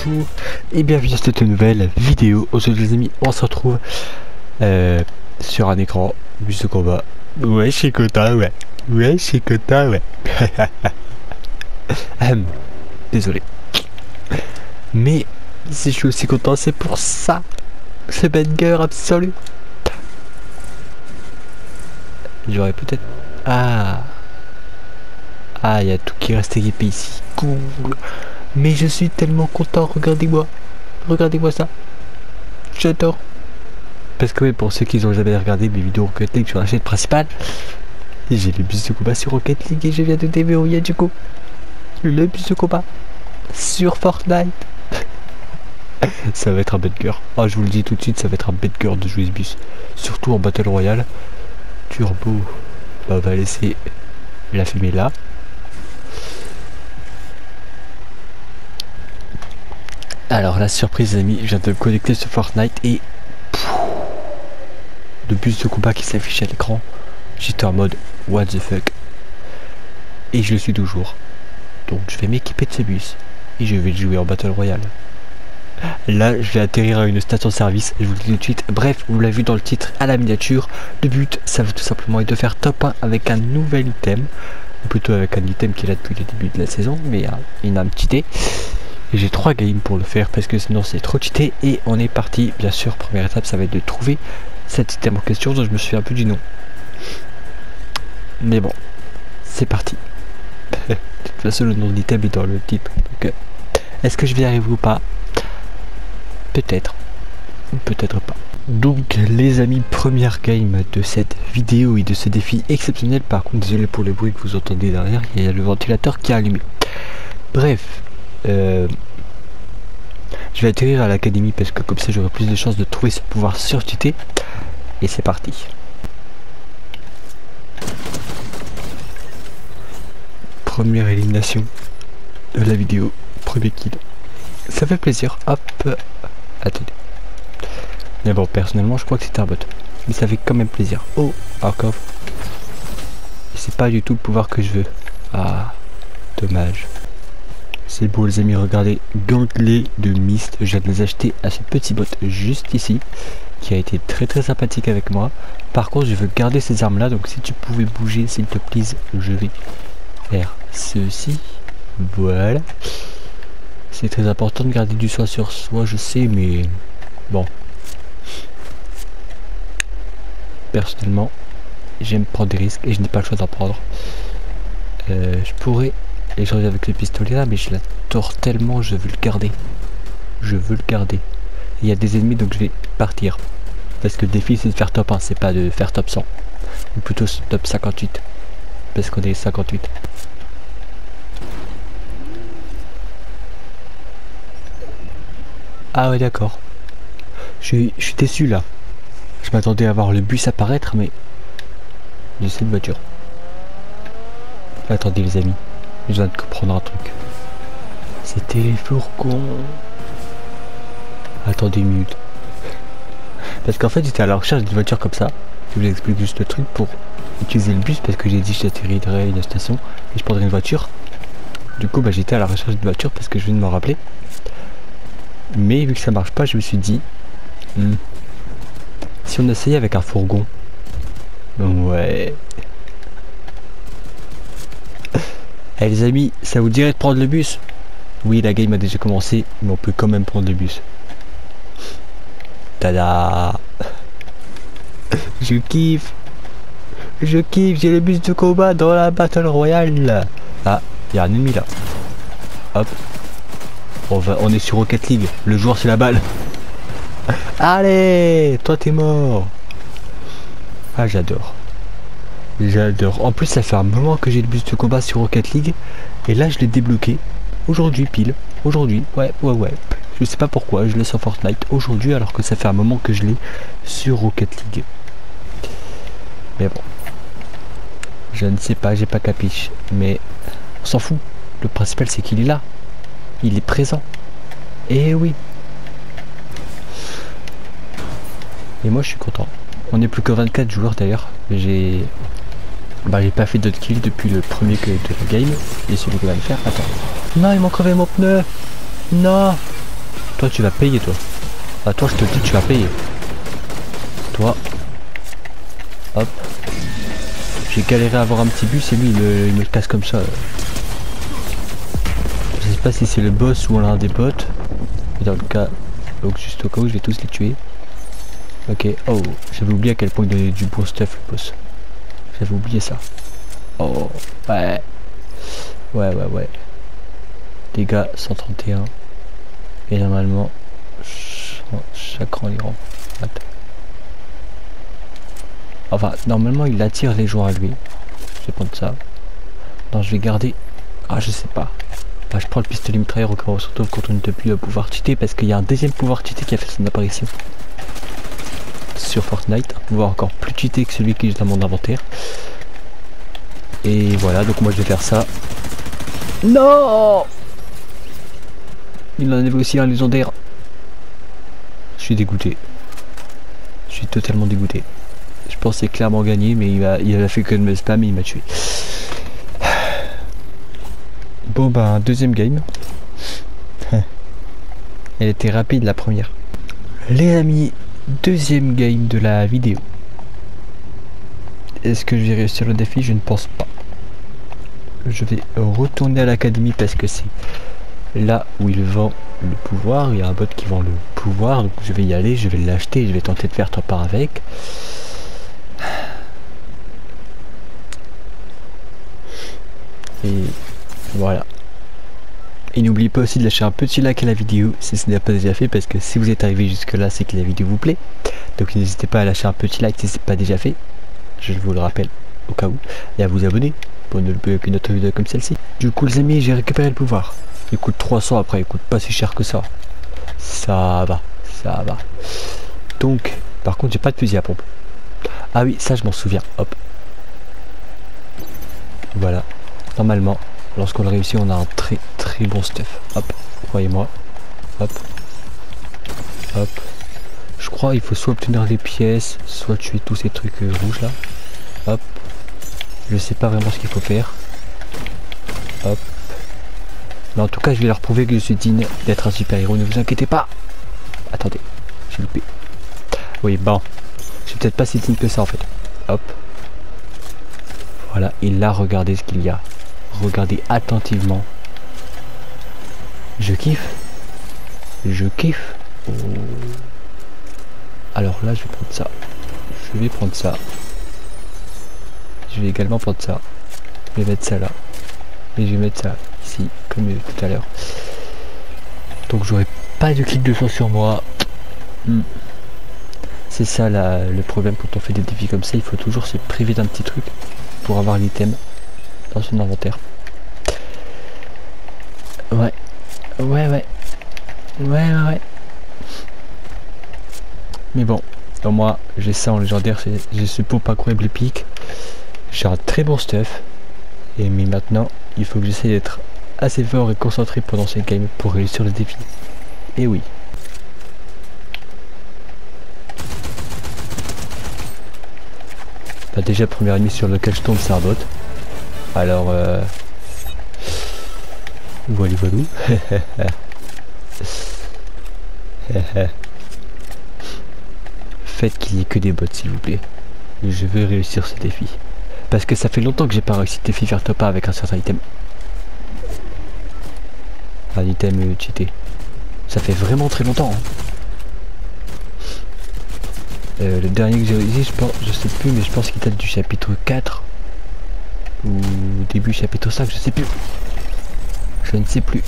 bonjour et bienvenue dans cette nouvelle vidéo. Aujourd'hui les amis, on se retrouve sur un écran bus de combat. Ouais, chez Kota, ouais. Ouais, chez Kota, ouais. Désolé. Mais si je suis aussi content, c'est pour ça. C'est banger absolu. J'aurais peut-être... Ah, il y a tout qui reste équipé ici. Cool. Mais je suis tellement content, regardez-moi. Regardez-moi ça. J'adore. Parce que oui, pour ceux qui n'ont jamais regardé mes vidéos Rocket League sur la chaîne principale, j'ai le bus de combat sur Rocket League et je viens de déverrouiller du coup le bus de combat sur Fortnite. Ça va être un banger. Ah, je vous le dis tout de suite, ça va être un banger de jouer ce bus. Surtout en Battle Royale. Turbo. Bah, on va laisser la fumée là. Alors la surprise les amis, je viens de me connecter sur Fortnite et le bus de combat qui s'affiche à l'écran, j'étais en mode what the fuck. Et je le suis toujours. Donc je vais m'équiper de ce bus et je vais le jouer en Battle Royale. Là je vais atterrir à une station service, je vous le dis tout de suite. Bref, vous l'avez vu dans le titre à la miniature. Le but ça va tout simplement être de faire top 1 avec un nouvel item. Ou plutôt avec un item qui est là depuis le début de la saison, mais il a un petit dé. Et j'ai 3 games pour le faire parce que sinon c'est trop cheaté. Et on est parti, bien sûr, première étape ça va être de trouver cet item en question dont je me souviens un peu du nom. Mais bon, c'est parti. De toute façon le nom de l'item est dans le titre. Donc est-ce que je vais y arriver ou pas? Peut-être. Ou peut-être pas. Donc les amis, première game de cette vidéo et de ce défi exceptionnel. Par contre désolé pour le bruit que vous entendez derrière, il y a le ventilateur qui est allumé. Bref. Je vais atterrir à l'académie parce que comme ça j'aurai plus de chances de trouver ce pouvoir surcheaté. Et c'est parti. Première élimination de la vidéo. Premier kill. Ça fait plaisir. Hop. Attendez. Mais bon, personnellement je crois que c'était un bot. Mais ça fait quand même plaisir. Oh, encore. C'est pas du tout le pouvoir que je veux. Ah, dommage. C'est beau les amis, regardez, gantelets de mist, je viens de les acheter à ce petit bot juste ici, qui a été très très sympathique avec moi. Par contre je veux garder ces armes là, donc si tu pouvais bouger s'il te plaît, je vais faire ceci, voilà. C'est très important de garder du soin sur soi, je sais, mais bon. Personnellement, j'aime prendre des risques et je n'ai pas le choix d'en prendre. Je pourrais... Et je reviens avec le pistolet là, mais je l'adore tellement, je veux le garder. Je veux le garder. Il y a des ennemis donc je vais partir. Parce que le défi c'est de faire top 1, c'est pas de faire top 100. Ou plutôt top 58. Parce qu'on est 58. Ah ouais d'accord. Je suis déçu là. Je m'attendais à voir le bus apparaître mais... c'est une voiture. Attendez les amis. Je viens de comprendre un truc. C'était les fourgons. Attendez une minute. Parce qu'en fait j'étais à la recherche d'une voiture comme ça. Je vous explique juste le truc pour utiliser le bus parce que j'ai dit que j'atterrirais à une station et je prendrais une voiture. Du coup bah, j'étais à la recherche d'une voiture parce que je viens de m'en rappeler. Mais vu que ça marche pas, je me suis dit si on essayait avec un fourgon. Ouais. Eh les amis, ça vous dirait de prendre le bus? Oui, la game a déjà commencé, mais on peut quand même prendre le bus. Tada. Je kiffe. Je kiffe, j'ai le bus de combat dans la Battle Royale. Ah, il y a un ennemi là. Hop. On est sur Rocket League, le joueur c'est la balle. Allez, toi t'es mort. Ah, j'adore. J'adore. En plus ça fait un moment que j'ai le bus de combat sur Rocket League. Et là je l'ai débloqué. Aujourd'hui pile. Aujourd'hui. Ouais. Je sais pas pourquoi je l'ai sur Fortnite aujourd'hui alors que ça fait un moment que je l'ai sur Rocket League. Mais bon. Je ne sais pas, j'ai pas capiche. Mais on s'en fout. Le principal c'est qu'il est là. Il est présent. Et oui. Et moi je suis content. On n'est plus que 24 joueurs d'ailleurs. J'ai pas fait d'autres kills depuis le premier de la game. Et celui que je vais le faire. Attends. Non, ils m'ont crevé mon pneu. Non. Toi tu vas payer toi. Ah toi je te dis tu vas payer. Toi. Hop. J'ai galéré à avoir un petit bus et lui il me le casse comme ça. Je sais pas si c'est le boss ou l'un des potes. Mais dans le cas. Donc juste au cas où je vais tous les tuer. Ok. Oh, j'avais oublié à quel point il donnait du bon stuff le boss. J'avais oublié ça. Oh ouais. Ouais. Dégâts 131. Et normalement chaque rang il rend. Attends. Enfin normalement il attire les joueurs à lui. Je vais prendre ça. Non je vais garder. Ah je sais pas. Bah, je prends le pistolet mitrailleur au cas où on se retrouve quand on ne peut plus pouvoir cheater parce qu'il y a un deuxième pouvoir cheaté qui a fait son apparition sur Fortnite, un pouvoir encore plus cheaté que celui qui est dans mon inventaire. Et voilà, donc moi je vais faire ça. Non, il en avait aussi un légendaire. Je suis dégoûté. Je suis totalement dégoûté. Je pensais clairement gagner, mais il a fait que de me spam et il m'a tué. Bon bah deuxième game. Elle était rapide la première. Les amis, deuxième game de la vidéo. Est-ce que je vais réussir le défi? Je ne pense pas. Je vais retourner à l'académie parce que c'est là où il vend le pouvoir. Il y a un bot qui vend le pouvoir, donc je vais y aller, je vais l'acheter, je vais tenter de faire top par avec. Et voilà. Et n'oubliez pas aussi de lâcher un petit like à la vidéo si ce n'est pas déjà fait, parce que si vous êtes arrivé jusque là c'est que la vidéo vous plaît. Donc n'hésitez pas à lâcher un petit like si ce n'est pas déjà fait, je vous le rappelle au cas où, et à vous abonner pour ne louper aucune autre vidéo comme celle-ci. Du coup les amis, j'ai récupéré le pouvoir. Il coûte 300 après, il coûte pas si cher que ça. Ça va. Donc par contre j'ai pas de fusil à pompe. Ah oui, ça je m'en souviens. Hop. Voilà. Normalement lorsqu'on le réussit on a un très bon stuff. Hop, croyez-moi. Hop. Je crois il faut soit obtenir les pièces, soit tuer tous ces trucs rouges là. Hop. Je sais pas vraiment ce qu'il faut faire. Hop. Mais en tout cas je vais leur prouver que je suis digne d'être un super héros, ne vous inquiétez pas. Attendez, j'ai loupé. Oui bon, je suis peut-être pas si digne que ça en fait. Hop. Voilà, et là regardez ce qu'il y a. Regardez attentivement. Je kiffe. Oh. Alors là je vais prendre ça. Je vais également prendre ça. Je vais mettre ça là. Et je vais mettre ça ici, comme tout à l'heure. Donc j'aurai pas de clic de sang sur moi. C'est ça le problème quand on fait des défis comme ça. Il faut toujours se priver d'un petit truc pour avoir l'item dans son inventaire. Ouais. Mais bon, dans moi, j'ai ça en légendaire, j'ai ce pop incroyable épique. J'ai un très bon stuff. Mais maintenant, il faut que j'essaie d'être assez fort et concentré pendant ces games pour réussir le défi. Et oui. Bah déjà, premier ennemi sur lequel je tombe, c'est un bot. Alors, voilà. Faites qu'il n'y ait que des bots s'il vous plaît. Je veux réussir ce défi. Parce que ça fait longtemps que j'ai pas réussi le défi faire top 1 avec un certain item. Un item cheaté. Ça fait vraiment très longtemps. Hein. Le dernier que j'ai réussi, je sais plus, mais je pense qu'il date du chapitre 4. Ou début chapitre 5, je sais plus. Je ne sais plus.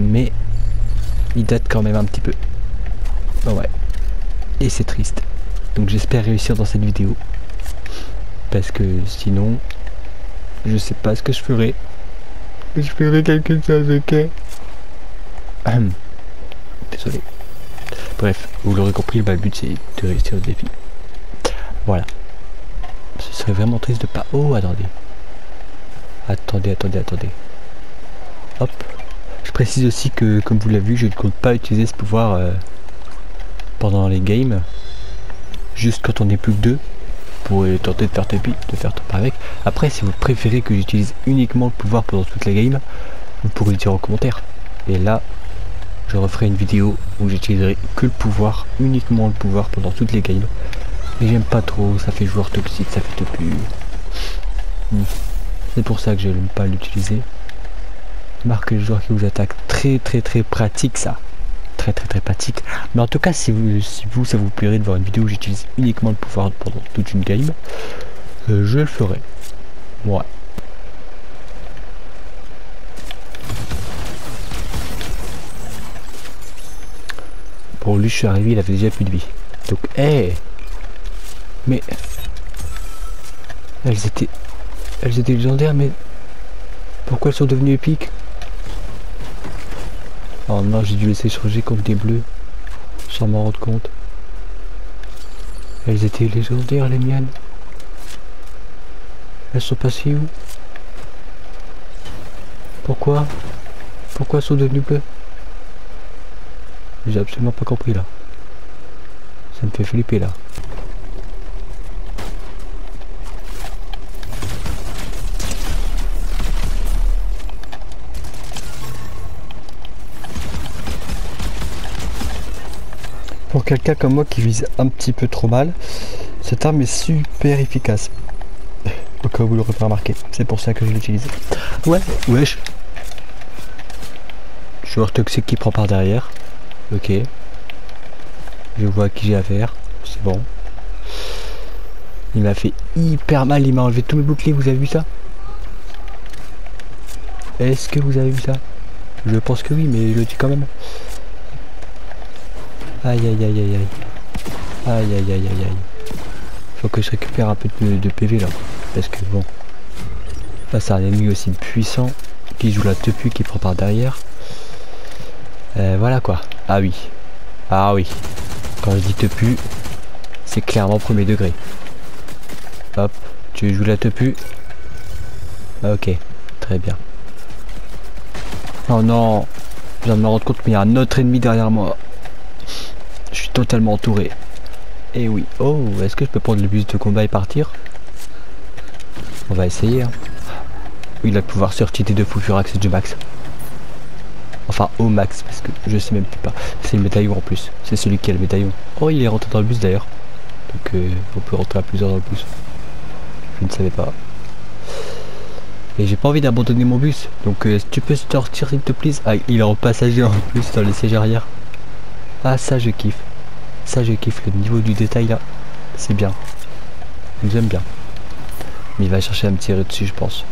Mais il date quand même un petit peu. Oh ouais. Et c'est triste. Donc j'espère réussir dans cette vidéo. Parce que sinon, je sais pas ce que je ferai. Je ferai quelque chose, ok. Désolé. Bref, vous l'aurez compris, le but c'est de réussir le défi. Voilà. Ce serait vraiment triste de pas... Oh, attendez. Attendez. Hop. Je précise aussi que, comme vous l'avez vu, je ne compte pas utiliser ce pouvoir pendant les games. Juste quand on n'est plus que deux. Pour tenter de faire top avec. Après, si vous préférez que j'utilise uniquement le pouvoir pendant toute la game, vous pourrez le dire en commentaire. Et là, je referai une vidéo où j'utiliserai que le pouvoir, uniquement le pouvoir pendant toutes les games. Et j'aime pas trop, ça fait joueur toxique, ça fait topu. C'est pour ça que je n'aime pas l'utiliser. Marquez le joueur qui vous attaque, très pratique ça. Très pratique. Mais en tout cas, si vous ça vous plairait de voir une vidéo où j'utilise uniquement le pouvoir pendant toute une game, je le ferai. Ouais. Pour lui, je suis arrivé, il avait déjà plus de vie. Donc, hey. Mais elles étaient légendaires, mais pourquoi elles sont devenues épiques? Oh non, j'ai dû laisser changer contre des bleus sans m'en rendre compte. Elles étaient légendaires, les miennes. Elles sont passées où? Pourquoi elles sont devenues bleues? J'ai absolument pas compris là. Ça me fait flipper là. Pour quelqu'un comme moi qui vise un petit peu trop mal, cette arme est super efficace. Au cas où vous l'aurez pas remarqué, c'est pour ça que je l'utilise. Ouais, wesh. Joueur toxique qui prend par derrière. Ok. Je vois à qui j'ai affaire. C'est bon. Il m'a fait hyper mal, il m'a enlevé tous mes boucliers, vous avez vu ça? Est-ce que vous avez vu ça? Je pense que oui, mais je le dis quand même. Aïe. Faut que je récupère un peu de PV là. Parce que bon. Là c'est un ennemi aussi puissant qui joue la tepu qui prend par derrière. Voilà quoi. Ah oui. Quand je dis tepu, c'est clairement premier degré. Hop. Tu joues la tepu. Ok. Très bien. Oh non. Je viens de me rendre compte, mais il y a un autre ennemi derrière moi. Je suis totalement entouré. Et oui. Oh, est-ce que je peux prendre le bus de combat et partir? On va essayer. Hein. Oui, il a le pouvoir sur TT de Fufurax et du max. Enfin, au max, parce que je sais même plus pas. C'est le médaillon en plus. C'est celui qui a le médaillon. Oh, il est rentré dans le bus d'ailleurs. Donc, on peut rentrer à plusieurs dans le bus. Je ne savais pas. Et j'ai pas envie d'abandonner mon bus. Donc, tu peux sortir s'il te plaît. Ah, il est en passager en plus dans les sièges arrière. Ah, ça je kiffe. Ça je kiffe, le niveau du détail là. C'est bien. J'aime bien. Mais il va chercher à me tirer dessus, je pense.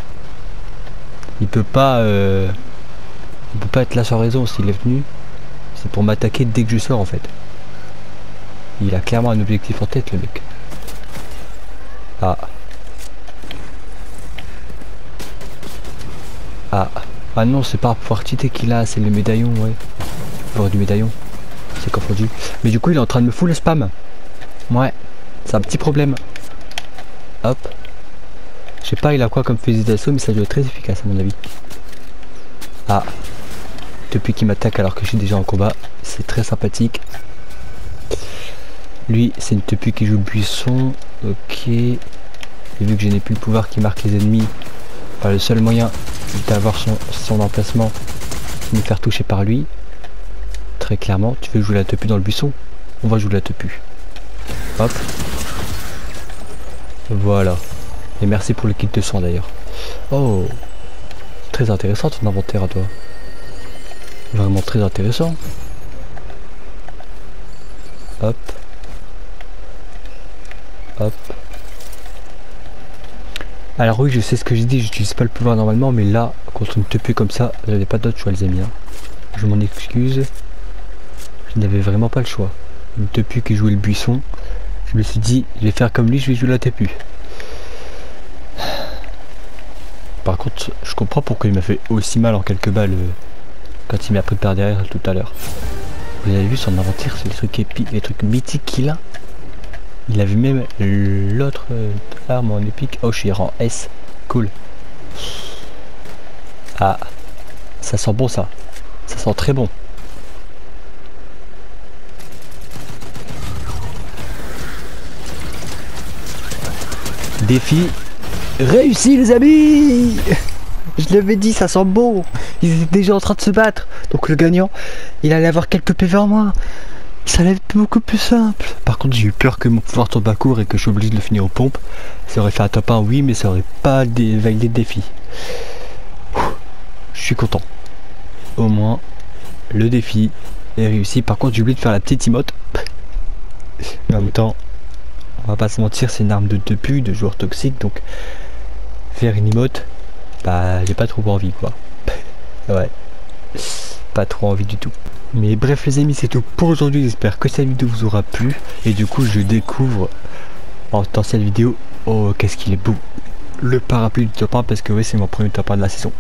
Il peut pas être là sans raison. S'il est venu, c'est pour m'attaquer dès que je sors en fait. Il a clairement un objectif en tête, le mec. Ah. Ah non, c'est pas pouvoir cheater qu'il a, c'est le médaillon, ouais. Pouvoir du médaillon. C'est confondu. Mais du coup, il est en train de me foutre le spam. Ouais. C'est un petit problème. Hop. Je sais pas, il a quoi comme fusil d'assaut, mais ça doit être très efficace à mon avis. Ah. Depuis qu'il m'attaque alors que je suis déjà en combat. C'est très sympathique. Lui, c'est une tepu qui joue buisson. Ok. Et vu que je n'ai plus le pouvoir qui marque les ennemis, le seul moyen d'avoir son emplacement, c'est de me faire toucher par lui. Très clairement, tu veux jouer la tepu dans le buisson? On va jouer la tepu. Hop. Voilà. Et merci pour le kit de sang d'ailleurs. Oh. Très intéressant ton inventaire à toi. Vraiment très intéressant. Hop. Hop. Alors oui, je sais ce que j'ai dit, j'utilise pas le pouvoir normalement, mais là, contre une tepu comme ça, j'avais pas d'autre choix les amis. Hein. Je m'en excuse. Je n'avais vraiment pas le choix. Une tepu qui jouait le buisson. Je me suis dit, je vais faire comme lui, je vais jouer la tepu. Par contre, je comprends pourquoi il m'a fait aussi mal en quelques balles quand il m'a pris par derrière tout à l'heure. Vous avez vu son inventaire, c'est les trucs épiques, les trucs mythiques qu'il a. Il avait même l'autre arme en épique. Oh, je suis rang S. Cool. Ah, ça sent bon ça. Ça sent très bon. Défi réussi les amis. Je l'avais dit, ça sent bon. Ils étaient déjà en train de se battre. Donc le gagnant, il allait avoir quelques PV en moins. Ça allait être beaucoup plus simple. Par contre, j'ai eu peur que mon pouvoir tombe à court et que je suis obligé de le finir aux pompes. Ça aurait fait un top 1, oui, mais ça aurait pas validé le défi. Je suis content. Au moins, le défi est réussi. Par contre, j'ai oublié de faire la petite emote. Mais en même temps, on va pas se mentir, c'est une arme de depuis, de joueur toxique. Donc, faire une emote, bah, j'ai pas trop envie, quoi. Ouais. Pas trop envie du tout. Mais bref les amis, c'est tout pour aujourd'hui. J'espère que cette vidéo vous aura plu. Et du coup, je découvre dans cette vidéo, oh qu'est-ce qu'il est beau, le parapluie du top 1, parce que oui, c'est mon premier top 1 de la saison.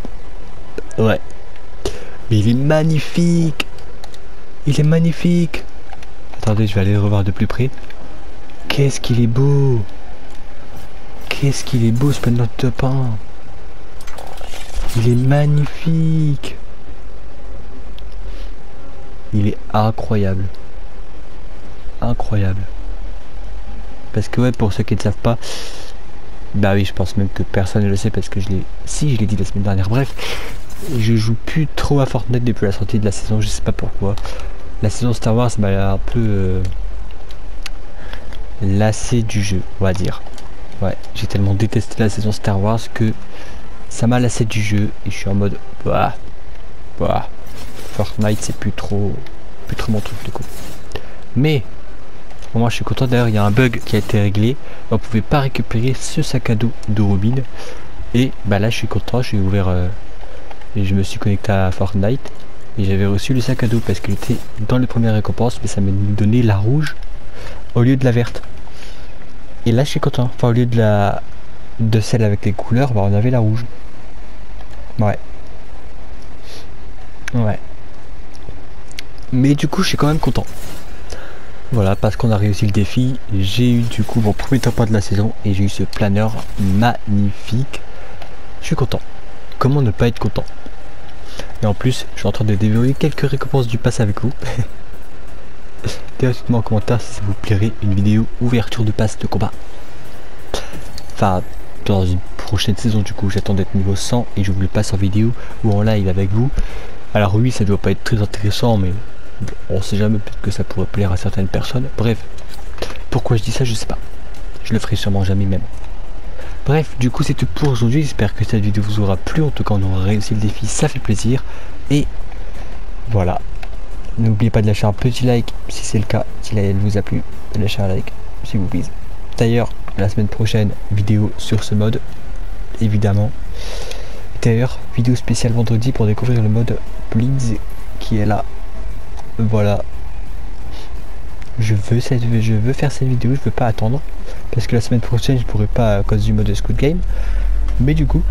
Ouais. Mais il est magnifique. Il est magnifique. Attendez, je vais aller le revoir de plus près. Qu'est-ce qu'il est beau. Qu'est-ce qu'il est beau ce panneau de top 1. Il est magnifique. Il est incroyable. Incroyable. Parce que ouais, pour ceux qui ne savent pas, bah oui, je pense même que personne ne le sait parce que je l'ai dit la semaine dernière. Bref, je joue plus trop à Fortnite depuis la sortie de la saison, je sais pas pourquoi. La saison Star Wars m'a un peu lassé du jeu, on va dire. Ouais, j'ai tellement détesté la saison Star Wars que ça m'a lassé du jeu et je suis en mode bah Fortnite c'est plus trop mon truc du coup. Mais moi je suis content, d'ailleurs il y a un bug qui a été réglé, on pouvait pas récupérer ce sac à dos de Robin et bah là je suis content, j'ai ouvert et je me suis connecté à Fortnite et j'avais reçu le sac à dos parce qu'il était dans les premières récompenses, mais ça m'a donné la rouge au lieu de la verte. Et là je suis content, enfin au lieu de celle avec les couleurs, bah on avait la rouge. Ouais. Mais du coup je suis quand même content. Voilà, parce qu'on a réussi le défi, j'ai eu du coup mon premier top 1 de la saison et j'ai eu ce planeur magnifique. Je suis content. Comment ne pas être content? Et en plus, je suis en train de déverrouiller quelques récompenses du pass avec vous. D'ailleurs, dites-moi en commentaire si ça vous plairait une vidéo ouverture de pass de combat. Enfin, dans une prochaine saison du coup, j'attends d'être niveau 100 et je vous le passe en vidéo ou en live avec vous. Alors oui, ça doit pas être très intéressant, mais on sait jamais, peut-être que ça pourrait plaire à certaines personnes. Bref, pourquoi je dis ça, je sais pas. Je le ferai sûrement jamais même. Bref, du coup c'est tout pour aujourd'hui. J'espère que cette vidéo vous aura plu. En tout cas, on aura réussi le défi, ça fait plaisir. Et voilà. N'oubliez pas de lâcher un petit like si c'est le cas, si elle vous a plu. De lâcher un like si vous plaît. D'ailleurs, la semaine prochaine, vidéo sur ce mode, évidemment. D'ailleurs, vidéo spéciale vendredi pour découvrir le mode Blitz qui est là. Voilà. Je veux faire cette vidéo, je veux pas attendre. Parce que la semaine prochaine, je pourrais pas à cause du mode Squid Game. Mais du coup,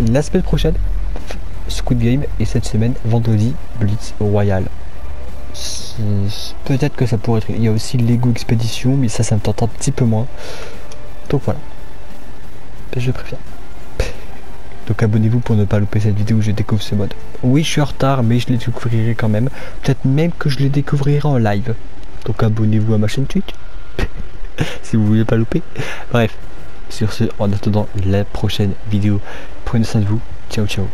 la semaine prochaine, Squid Game et cette semaine, vendredi, Blitz Royal. Peut-être que ça pourrait être... Il y a aussi Lego Expédition, mais ça me tente un petit peu moins. Donc voilà. Je préfère. Donc abonnez-vous pour ne pas louper cette vidéo où je découvre ce mode. Oui, je suis en retard, mais je les découvrirai quand même. Peut-être même que je les découvrirai en live. Donc abonnez-vous à ma chaîne Twitch. Si vous voulez pas louper. Bref, sur ce, en attendant la prochaine vidéo, prenez soin de vous. Ciao, ciao.